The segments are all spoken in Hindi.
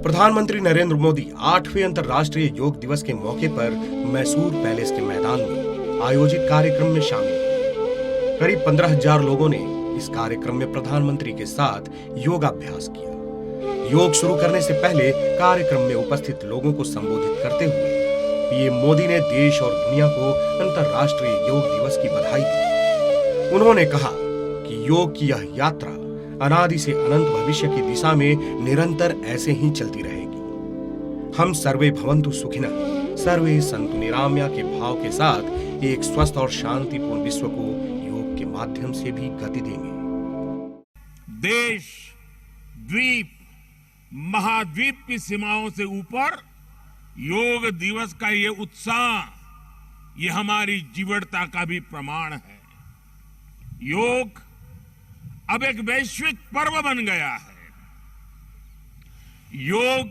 प्रधानमंत्री नरेंद्र मोदी 8वें अंतर्राष्ट्रीय योग दिवस के मौके पर मैसूर पैलेस के मैदान में आयोजित कार्यक्रम में शामिल हुए। करीब 15,000 लोगों ने इस कार्यक्रम में प्रधानमंत्री के साथ योगाभ्यास किया। योग शुरू करने से पहले कार्यक्रम में उपस्थित लोगों को संबोधित करते हुए पीएम मोदी ने देश और दुनिया को अंतर्राष्ट्रीय योग दिवस की बधाई दी। उन्होंने कहा कि योग की यह यात्रा अनादि से अनंत भविष्य की दिशा में निरंतर ऐसे ही चलती रहेगी। हम सर्वे भवन्तु सुखिनः, सर्वे सन्तु निरामया के भाव के साथ एक स्वस्थ और शांतिपूर्ण विश्व को योग के माध्यम से भी गति देंगे। देश, द्वीप, महाद्वीप की सीमाओं से ऊपर योग दिवस का ये उत्साह, ये हमारी जीवटता का भी प्रमाण है। योग अब एक वैश्विक पर्व बन गया है। योग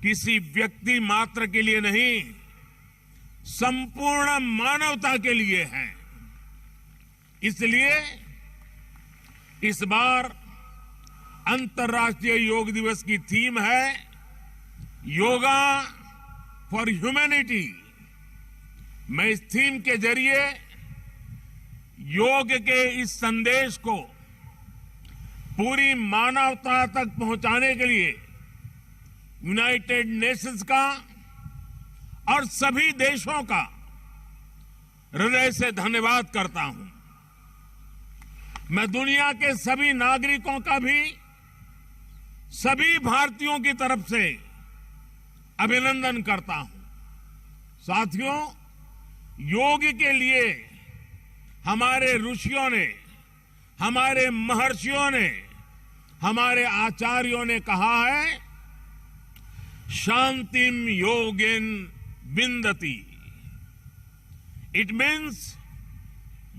किसी व्यक्ति मात्र के लिए नहीं, संपूर्ण मानवता के लिए है। इसलिए इस बार अंतर्राष्ट्रीय योग दिवस की थीम है योगा फॉर ह्यूमैनिटी। मैं इस थीम के जरिए योग के इस संदेश को पूरी मानवता तक पहुंचाने के लिए यूनाइटेड नेशंस का और सभी देशों का हृदय से धन्यवाद करता हूं। मैं दुनिया के सभी नागरिकों का भी सभी भारतीयों की तरफ से अभिनंदन करता हूं। साथियों, योग के लिए हमारे ऋषियों ने, हमारे महर्षियों ने, हमारे आचार्यों ने कहा है, शांतिम योगेन विन्दति। It means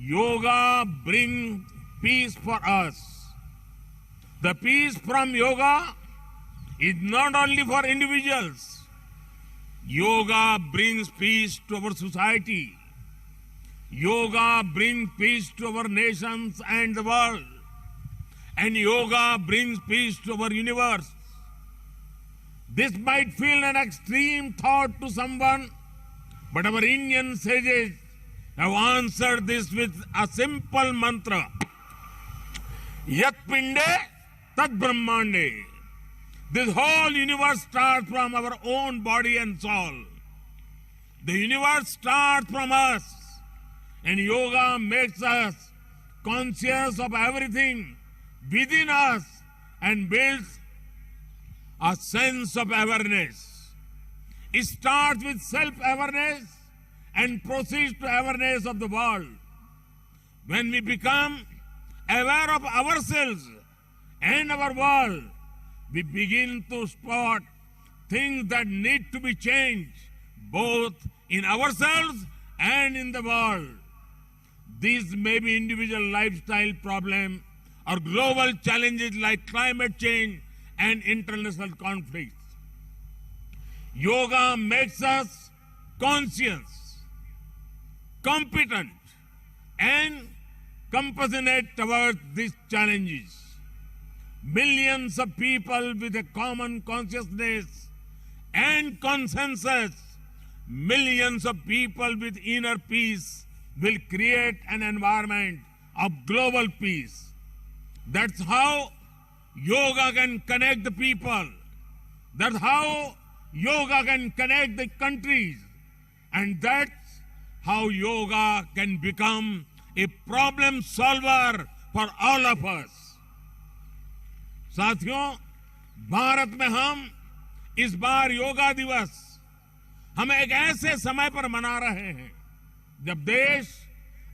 yoga bring peace for us. The peace from yoga is not only for individuals. Yoga brings peace to our society. Yoga brings peace to our nations and the world. And yoga brings peace to our universe. This might feel an extreme thought to someone, but our Indian sages have answered this with a simple mantra. Yat pinde tat brahmande. This whole universe starts from our own body and soul. The universe starts from us, and yoga makes us conscious of everything within us and builds a sense of awareness. It starts with self-awareness and proceeds to awareness of the world. When we become aware of ourselves and our world, we begin to spot things that need to be changed, both in ourselves and in the world. These may be individual lifestyle problems or global challenges like climate change and international conflicts. Yoga makes us conscious, competent, and compassionate towards these challenges. Millions of people with a common consciousness and consensus, millions of people with inner peace will create an environment of global peace. That's how yoga can connect the people. That's how yoga can connect the countries. And that's how yoga can become a problem solver for all of us. साथियों, भारत में हम इस बार योगा दिवस हम एक ऐसे समय पर मना रहे हैं जब देश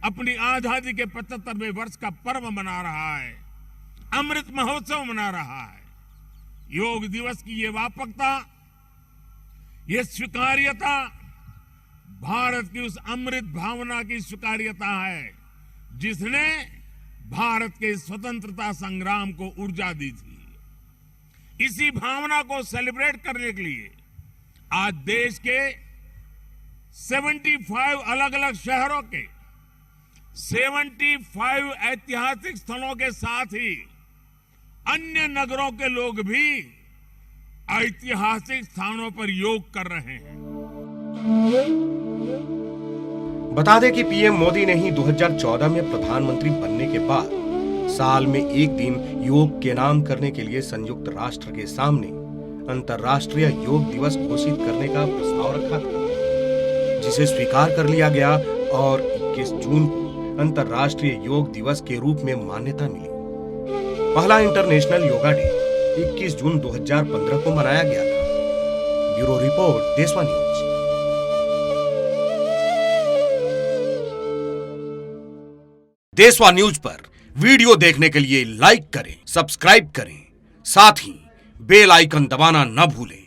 अपनी आजादी के 75वें वर्ष का पर्व मना रहा है, अमृत महोत्सव मना रहा है। योग दिवस की ये व्यापकता, ये स्वीकार्यता भारत की उस अमृत भावना की स्वीकार्यता है जिसने भारत के स्वतंत्रता संग्राम को ऊर्जा दी थी। इसी भावना को सेलिब्रेट करने के लिए आज देश के 75 अलग अलग शहरों के 75 ऐतिहासिक स्थलों के साथ ही अन्य नगरों के लोग भी ऐतिहासिक स्थानों पर योग कर रहे हैं। बता दें कि पीएम मोदी ने ही 2014 में प्रधानमंत्री बनने के बाद साल में एक दिन योग के नाम करने के लिए संयुक्त राष्ट्र के सामने अंतर्राष्ट्रीय योग दिवस घोषित करने का प्रस्ताव रखा था, जिसे स्वीकार कर लिया गया और 21 जून को अंतर्राष्ट्रीय योग दिवस के रूप में मान्यता मिली। पहला इंटरनेशनल योगा डे 21 जून 2015 को मनाया गया था। ब्यूरो रिपोर्ट, देशवा न्यूज। देशवा न्यूज पर वीडियो देखने के लिए लाइक करें, सब्सक्राइब करें, साथ ही बेल आइकन दबाना न भूलें।